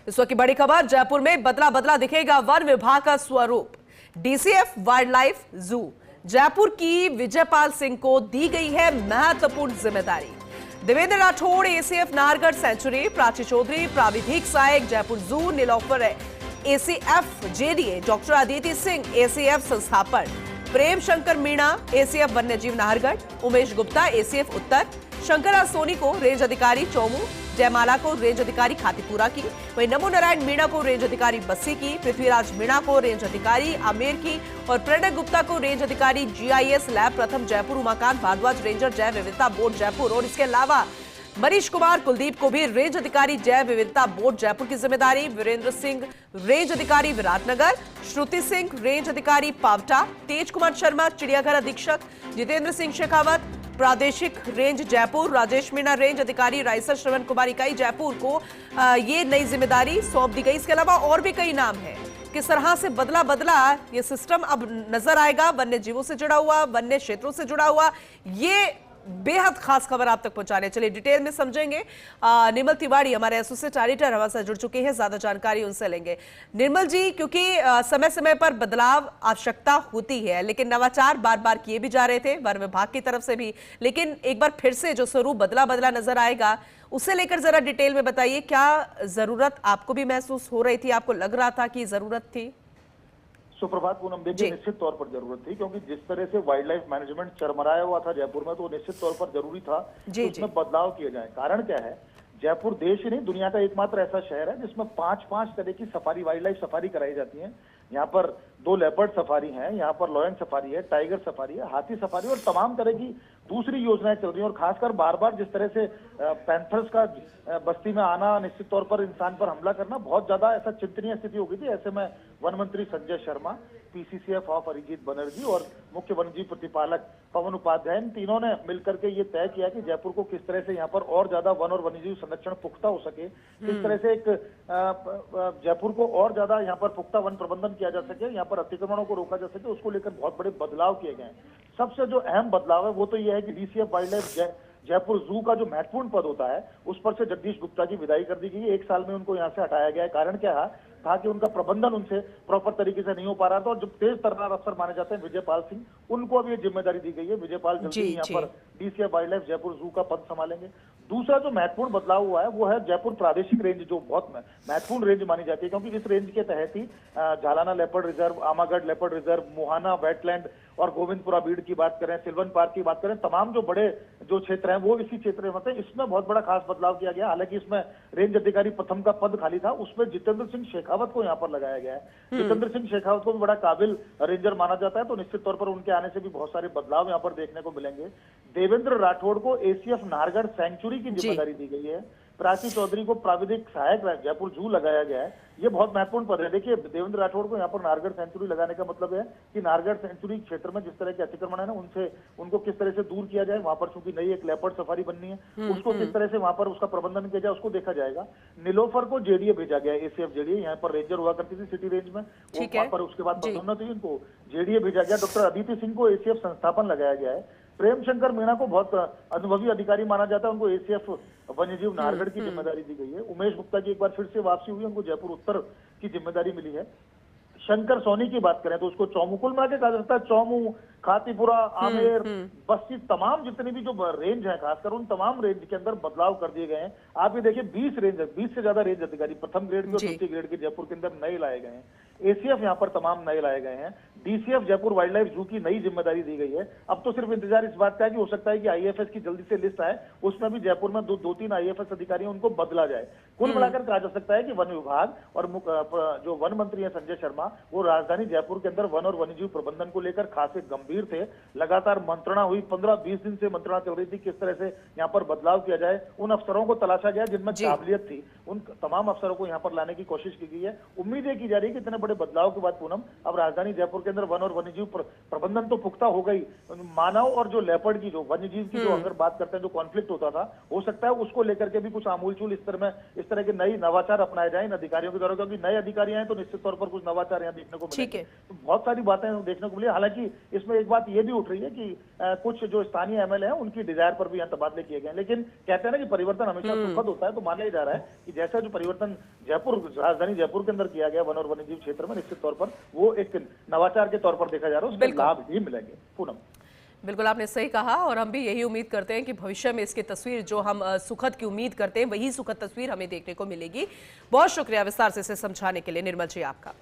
इस वक्त की बड़ी खबर, जयपुर में बदला बदला दिखेगा वन विभाग का स्वरूप। डीसीएफ वाइल्ड लाइफ जू जयपुर की विजयपाल सिंह को दी गई है महत्वपूर्ण जिम्मेदारी। देवेंद्र राठौड़ एसीएफ नाहरगढ़ सेंचुरी, प्राची चौधरी प्राविधिक सहायक Jaipur zoo, Nilofar ACF JDA, doctor Aditi Singh ACF संस्थापक, प्रेम शंकर मीणा एसीएफ वन्यजीव नाहरगढ़, उमेश गुप्ता एसीएफ उत्तर, शंकरा सोनी को रेंज अधिकारी चौमू, जयमाला को रेंज अधिकारी खातीपुरा की, वहीं नमो नारायण मीणा को रेंज अधिकारी बस्सी की, पृथ्वीराज मीणा को रेंज अधिकारी आमेर की और प्रणय गुप्ता को रेंज अधिकारी जीआईएस लैब प्रथम जयपुर, उमाकांत भारद्वाज रेंजर जैव विविधता बोर्ड जयपुर और इसके अलावा मनीष कुमार कुलदीप को भी रेंज अधिकारी जैव विविधता बोर्ड जयपुर की जिम्मेदारी, वीरेंद्र सिंह रेंज अधिकारी विराटनगर, श्रुति सिंह रेंज अधिकारी पावटा, तेज कुमार शर्मा चिड़ियाघर अधीक्षक, जितेंद्र सिंह शेखावत प्रादेशिक रेंज जयपुर, राजेश मीणा रेंज अधिकारी रायसर, श्रवण कुमार इकाई जयपुर को ये नई जिम्मेदारी सौंप दी गई। इसके अलावा और भी कई नाम हैं। किस तरह से बदला बदला ये सिस्टम अब नजर आएगा, वन्य जीवों से जुड़ा हुआ, वन्य क्षेत्रों से जुड़ा हुआ, ये बेहद खास खबर आप तक पहुंचा रहे हैं। चलिए डिटेल में समझेंगे। निर्मल तिवारी हमारे एसोसिएट एडिटर हमारे साथ जुड़ चुके हैं, ज्यादा जानकारी उनसे लेंगे। निर्मल जी, क्योंकि समय समय पर बदलाव आवश्यकता होती है, लेकिन नवाचार बार बार किए भी जा रहे थे वन विभाग की तरफ से भी, लेकिन एक बार फिर से जो स्वरूप बदला बदला नजर आएगा उसे लेकर जरा डिटेल में बताइए। क्या जरूरत आपको भी महसूस हो रही थी, आपको लग रहा था कि जरूरत थी? सुप्रभात पूनम, देखिए निश्चित तौर पर जरूरत थी, क्योंकि जिस तरह से वाइल्ड लाइफ मैनेजमेंट चरमराया हुआ था जयपुर में, तो निश्चित तौर पर जरूरी था कि उसमें बदलाव किए जाए। कारण क्या है, जयपुर देश ही नहीं दुनिया का एकमात्र ऐसा शहर है जिसमें 5-5 तरह की सफारी, वाइल्ड लाइफ सफारी कराई जाती है। यहाँ पर 2 लेपर्ड सफारी है, यहाँ पर लॉयन सफारी है, टाइगर सफारी है, हाथी सफारी और तमाम तरह की दूसरी योजनाएं चल रही हैं। और खासकर बार बार जिस तरह से पैंथर्स का बस्ती में आना, निश्चित तौर पर इंसान पर हमला करना, बहुत ज्यादा ऐसा चिंतनीय स्थिति हो गई थी। ऐसे में वन मंत्री संजय शर्मा, पीसीसीएफ ऑफ अरिजीत बनर्जी और मुख्य वन्यजीव प्रतिपालक पवन उपाध्याय, इन तीनों ने मिलकर के ये तय किया कि जयपुर को किस तरह से यहाँ पर और ज्यादा वन और वन्यजीव संरक्षण पुख्ता हो सके, किस तरह से एक जयपुर को और ज्यादा यहाँ पर पुख्ता वन प्रबंधन किया जा सके, यहाँ पर अतिक्रमणों को रोका जा सके, उसको लेकर बहुत बड़े बदलाव किए गए। सबसे जो अहम बदलाव है वो तो यह है कि डीसीएफ वाइल्ड लाइफ जयपुर जू का जो महत्वपूर्ण पद होता है उस पर से जगदीश गुप्ता की विदाई कर दी गई है। 1 साल में उनको यहाँ से हटाया गया है। कारण क्या था कि उनका प्रबंधन उनसे प्रॉपर तरीके से नहीं हो पा रहा था। और जो तेज तर्रार अफसर माने जाते हैं विजयपाल सिंह, उनको अब ये जिम्मेदारी दी गई है। विजयपाल जल्दी यहाँ पर डीसीएफ वाइल्ड लाइफ जयपुर जू का पद संभालेंगे। दूसरा जो महत्वपूर्ण बदलाव हुआ है वो है जयपुर प्रादेशिक रेंज, जो बहुत महत्वपूर्ण रेंज मानी जाती है, क्योंकि इस रेंज के तहत ही Jhalana leopard reserve, Amagarh leopard reserve, Muhana wetland और गोविंदपुरा बीड़ की बात करें, सिल्वन पार्क की बात करें, तमाम जो बड़े जो क्षेत्र हैं वो इसी क्षेत्र में होते हैं। इसमें बहुत बड़ा खास बदलाव किया गया। हालांकि इसमें रेंज अधिकारी प्रथम का पद खाली था, उसमें जितेंद्र सिंह शेखावत को यहाँ पर लगाया गया है। जितेंद्र सिंह शेखावत को भी बड़ा काबिल रेंजर माना जाता है, तो निश्चित तौर पर उनके आने से भी बहुत सारे बदलाव यहाँ पर देखने को मिलेंगे। देवेंद्र राठौड़ को एसीएफ नाहरगढ़ सेंचुरी की जिम्मेदारी दी गई है। प्राची चौधरी को प्राविधिक सहायक जयपुर जू लगाया गया है। ये बहुत महत्वपूर्ण पद है। देखिए, देवेंद्र राठौड़ को यहाँ पर नाहरगढ़ सेंचुरी लगाने का मतलब है कि नाहरगढ़ सेंचुरी क्षेत्र में जिस तरह के अतिक्रमण है ना, उनको किस तरह से दूर किया जाए। वहां पर चूंकि नई एक लेपर्ड सफारी बननी है, उसको किस तरह से वहां पर उसका प्रबंधन किया जाए, उसको देखा जाएगा। नीलोफर को जेडीए भेजा गया, एसीएफ जेडीए, यहाँ पर रेंजर हुआ करती थी सिटी रेंज में, वहां पर उसके बाद पदोन्नत हुई, इनको जेडीए भेजा गया। डॉक्टर अदिति सिंह को एसीएफ संस्थापन लगाया गया है। प्रेम शंकर मीणा को बहुत अनुभवी अधिकारी माना जाता है, उनको एसीएफ वन्यजीव नाहरगढ़ की जिम्मेदारी दी गई है। उमेश गुप्ता की एक बार फिर से वापसी हुई, उनको जयपुर उत्तर की जिम्मेदारी मिली है। शंकर सोनी की बात करें तो उसको चौमू, कुल मिला के कहा जाता है चौमू, खातीपुरा, आमेर, बस्ती, तमाम जितनी भी जो रेंज है, खासकर उन तमाम रेंज के अंदर बदलाव कर दिए गए हैं। आप ये देखिए 20 से ज्यादा रेंज अधिकारी प्रथम ग्रेड के और द्वितीय ग्रेड के जयपुर के अंदर नए लाए गए हैं। एसीएफ यहाँ पर तमाम नए लाए गए हैं। डीसीएफ जयपुर वाइल्ड लाइफ जू की नई जिम्मेदारी दी गई है। अब तो सिर्फ इंतजार इस बात का है कि हो सकता है कि आईएफएस की जल्दी से लिस्ट आए, उसमें भी जयपुर में 2-3 आईएफएस अधिकारी उनको बदला जाए। कुल मिलाकर कहा जा सकता है कि वन विभाग और जो वन मंत्री है संजय शर्मा, वो राजधानी जयपुर के अंदर वन और वन्यजीव प्रबंधन को लेकर खासे गंभीर थे। लगातार मंत्रणा हुई, 15-20 दिन से मंत्रणा चल रही थी किस तरह से यहाँ पर बदलाव किया जाए। उन अफसरों को तलाशा गया जिनमें काबिलियत थी, उन तमाम अफसरों को यहाँ पर लाने की कोशिश की गई है। उम्मीद है की जा रही है कि इतने बड़े बदलाव के बाद पूनम अब राजधानी जयपुर के अंदर वन और वन्यजीव प्रबंधन तो पुख्ता हो गई। मानव और जो लेपर्ड की, जो वन्यजीव की जो अगर बात करते हैं, जो कॉन्फ्लिक्ट होता था, हो सकता है उसको लेकर के भी कुछ आमूलचूल इस तरह के नई नवाचार अपनाए जाए इन अधिकारियों के द्वारा, क्योंकि नए अधिकारी आए तो निश्चित तौर पर कुछ नवाचार यहाँ देखने को मिलेंगे। तो बहुत सारी बातें देखने को मिली। हालांकि इसमें एक बात ये भी उठ रही है कि कुछ जो स्थानीय एमएलए हैं उनकी डिजायर पर भी यहाँ तबादले किए गए, लेकिन कहते हैं ना कि परिवर्तन हमेशा सुखद होता है, तो माना ही जा रहा है कि जैसा जो परिवर्तन राजधानी जयपुर के अंदर किया गया वन और वन्यजीव क्षेत्र में, निश्चित तौर पर वो एक नवाचार के तौर पर देखा जा रहा है, उसके लाभ ही मिलेंगे। पूनम, बिल्कुल आपने सही कहा और हम भी यही उम्मीद करते हैं कि भविष्य में इसकी तस्वीर जो हम सुखद की उम्मीद करते हैं वही सुखद तस्वीर हमें देखने को मिलेगी। बहुत शुक्रिया विस्तार से इसे समझाने के लिए निर्मल जी आपका।